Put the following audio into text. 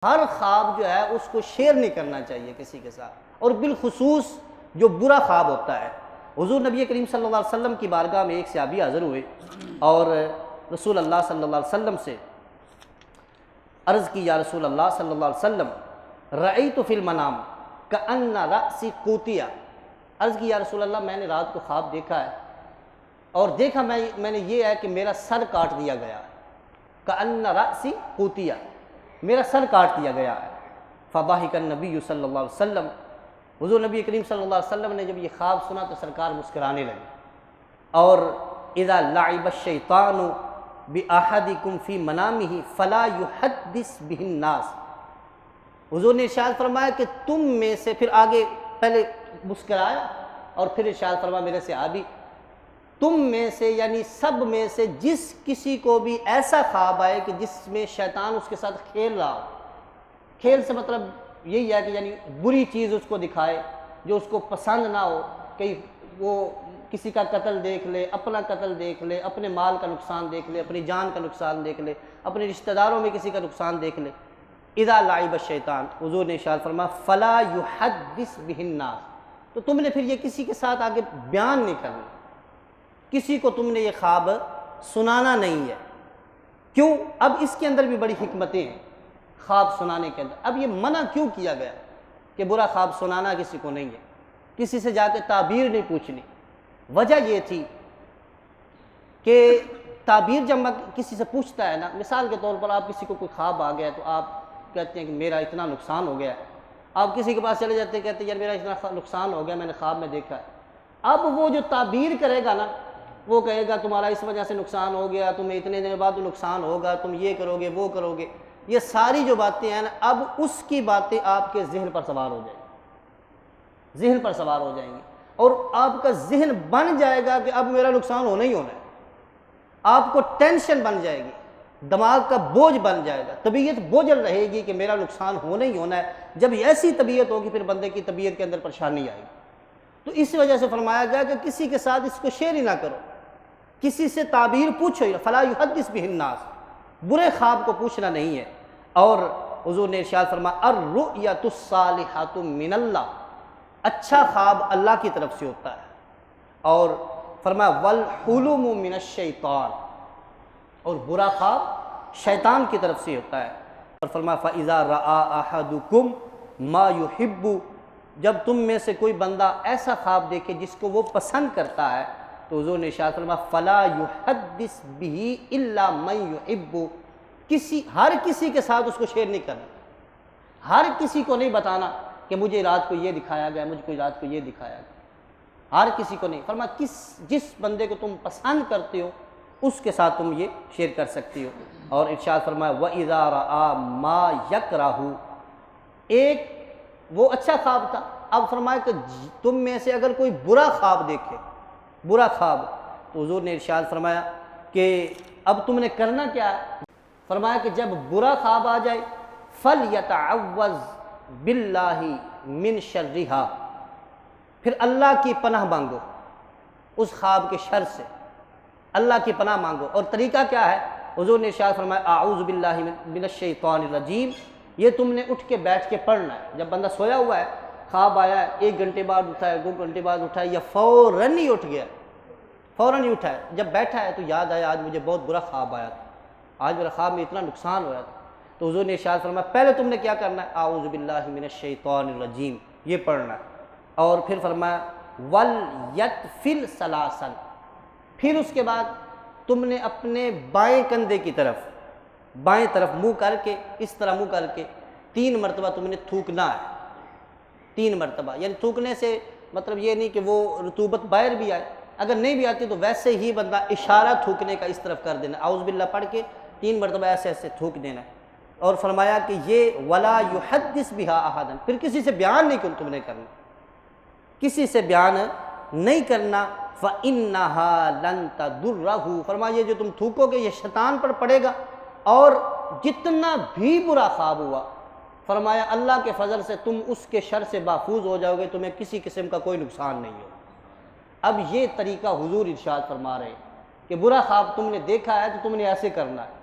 ہر خواب جو ہے اس کو شیئر نہیں کرنا چاہیے کسی کے ساتھ، اور بالخصوص جو برا خواب ہوتا ہے۔ حضور نبی کریم صلی اللہ علیہ وسلم کی بارگاہ میں ایک صحابی حاضر ہوئے اور رسول اللہ صلی اللہ علیہ وسلم سے عرض کی، یا رسول اللہ صلی اللہ علیہ وسلم رأیت فی المنام کأن رأسی قوتیہ، عرض کی یا رسول اللہ میں نے رات کو خواب دیکھا ہے اور دیکھا میں نے یہ ہے کہ میرا سر کاٹ دیا گیا ہے، کأن رأسی قوتیہ، میرا سر کاٹ دیا گیا ہے۔ فضحک النبی صلی اللہ علیہ وسلم، حضور نبی کریم صلی اللہ علیہ وسلم نے جب یہ خواب سنا تو سرکار مسکرانے لگے، اور اذا لعب الشیطان بأحدکم فی منامہ فلا یحدث بہ الناس، حضور نے ارشاد فرمایا کہ تم میں سے، پھر آگے پہلے مسکرایا اور پھر ارشاد فرمایا میرے صحابی، تم میں سے یعنی سب میں سے جس کسی کو بھی ایسا خواب آئے کہ جس میں شیطان اس کے ساتھ کھیل رہا ہو، کھیل سے مطلب یہی ہے کہ یعنی بری چیز اس کو دکھائے جو اس کو پسند نہ ہو، کہ وہ کسی کا قتل دیکھ لے، اپنا قتل دیکھ لے، اپنے مال کا نقصان دیکھ لے، اپنی جان کا نقصان دیکھ لے، اپنے رشتہ داروں میں کسی کا نقصان دیکھ لے، اذا لعب الشیطان، حضور نے ارشاد فرمایا فلا یحدث بہ الناس، تو تم نے پھر یہ کسی کے ساتھ آگے بیان نہیں کرنا، کسی کو تم نے یہ خواب سنانا نہیں ہے۔ کیوں؟ اب اس کے اندر بھی بڑی حکمتیں ہیں خواب سنانے کے اندر۔ اب یہ منع کیوں کیا گیا کہ برا خواب سنانا کسی کو نہیں ہے، کسی سے جا کے تعبیر نہیں پوچھنی؟ وجہ یہ تھی کہ تعبیر جب کسی سے پوچھتا ہے نا، مثال کے طور پر آپ کسی کو کوئی خواب آ گیا تو آپ کہتے ہیں کہ میرا اتنا نقصان ہو گیا ہے، آپ کسی کے پاس چلے جاتے ہیں کہتے ہیں یار میرا اتنا نقصان ہو گیا، میں نے خواب میں دیکھا ہے۔ اب وہ جو تعبیر کرے گا نا، وہ کہے گا تمہارا اس وجہ سے نقصان ہو گیا، تمہیں اتنے دن بعد نقصان ہوگا، تم یہ کرو گے وہ کرو گے، یہ ساری جو باتیں ہیں نا، اب اس کی باتیں آپ کے ذہن پر سوار ہو جائیں گی، ذہن پر سوار ہو جائیں گی، اور آپ کا ذہن بن جائے گا کہ اب میرا نقصان ہونا ہی ہونا ہے، آپ کو ٹینشن بن جائے گی، دماغ کا بوجھ بن جائے گا، طبیعت بوجھل رہے گی کہ میرا نقصان ہونا ہی ہونا ہے۔ جب ایسی طبیعت ہوگی پھر بندے کی طبیعت کے اندر پریشانی آئے گی۔ تو اس وجہ سے فرمایا گیا کہ کسی کے ساتھ اس کو شیئر ہی نہ کرو، کسی سے تعبیر پوچھو ہی، فلا یحدث بہ الناس، برے خواب کو پوچھنا نہیں ہے۔ اور حضور نے ارشاد فرمایا الرؤیۃ الصالحۃ من اللہ، اچھا خواب اللہ کی طرف سے ہوتا ہے، اور فرمایا والحلم من الشیطان، اور برا خواب شیطان کی طرف سے ہوتا ہے، اور فرمایا فاذا رأى احدکم ما یحب، جب تم میں سے کوئی بندہ ایسا خواب دیکھے جس کو وہ پسند کرتا ہے تو حضور نے ارشاد فرمایا فلا یحدث بہ الا من یحب، ہر کسی کے ساتھ اس کو شیئر نہیں کرنا، ہر کسی کو نہیں بتانا کہ مجھے رات کو یہ دکھایا گیا، مجھ کو رات کو یہ دکھایا گیا، ہر کسی کو نہیں۔ فرمایا جس بندے کو تم پسند کرتے ہو اس کے ساتھ تم یہ شیئر کر سکتی ہو۔ اور ارشاد فرمایا وَإِذَا رَآ مَا يَكْرَهُ، ایک وہ اچھا خواب تھا، اب فرمایا کہ تم میں سے اگر کوئی برا خواب دیکھے، برا خواب، تو حضور نے ارشاد فرمایا کہ اب تم نے کرنا کیا ہے؟ فرمایا کہ جب برا خواب آ جائے فَلْيَتَعَوَّذْ بِاللَّهِ مِنْ شَرِّهَا، پھر اللہ کی پناہ مانگو اس خواب کے شر سے، اللہ کی پناہ مانگو۔ اور طریقہ کیا ہے؟ حضور نے ارشاد فرمایا اعوذ باللہ من الشیطان الرجیم، یہ تم نے اٹھ کے بیٹھ کے پڑھنا ہے۔ جب بندہ سویا ہوا ہے، خواب آیا ہے، 1 گھنٹے بعد اٹھا ہے، 2 گھنٹے بعد اٹھا ہے، یا فوراً ہی اٹھ گیا، فوراً ہی اٹھا ہے، جب بیٹھا ہے تو یاد آیا آج مجھے بہت برا خواب آیا تھا، آج میرا خواب میں اتنا نقصان ہوا تھا، تو حضور نے ارشاد فرمایا پہلے تم نے کیا کرنا ہے؟ اعوذ باللہ من الشیطان الرجیم، یہ پڑھنا ہے۔ اور پھر فرمایا وَلْيَتْفِلْ ثَلَاثًا، پھر اس کے بعد تم نے اپنے بائیں کندھے کی طرف، بائیں طرف منہ کر کے، اس طرح منہ کر کے 3 مرتبہ تم نے تھوکنا ہے، 3 مرتبہ، یعنی تھوکنے سے مطلب یہ نہیں کہ وہ رطوبت باہر بھی آئے، اگر نہیں بھی آتی تو ویسے ہی بندہ اشارہ تھوکنے کا اس طرف کر دینا، اعوذ باللہ پڑھ کے 3 مرتبہ ایسے ایسے تھوک دینا ہے۔ اور فرمایا کہ یہ ولا یحدث بہا احدا، پھر کسی سے بیان نہیں تم نے کرنا، کسی سے بیان نہیں کرنا، فَإِنَّهَا لَن تَضُرَّهُ، فرمایا جو تم تھوکو گے یہ شیطان پر پڑے گا، اور جتنا بھی برا خواب ہوا فرمایا اللہ کے فضل سے تم اس کے شر سے محفوظ ہو جاؤ گے، تمہیں کسی قسم کا کوئی نقصان نہیں ہوگا۔ اب یہ طریقہ حضور ارشاد فرما رہے ہیں کہ برا خواب تم نے دیکھا ہے تو تم نے ایسے کرنا ہے،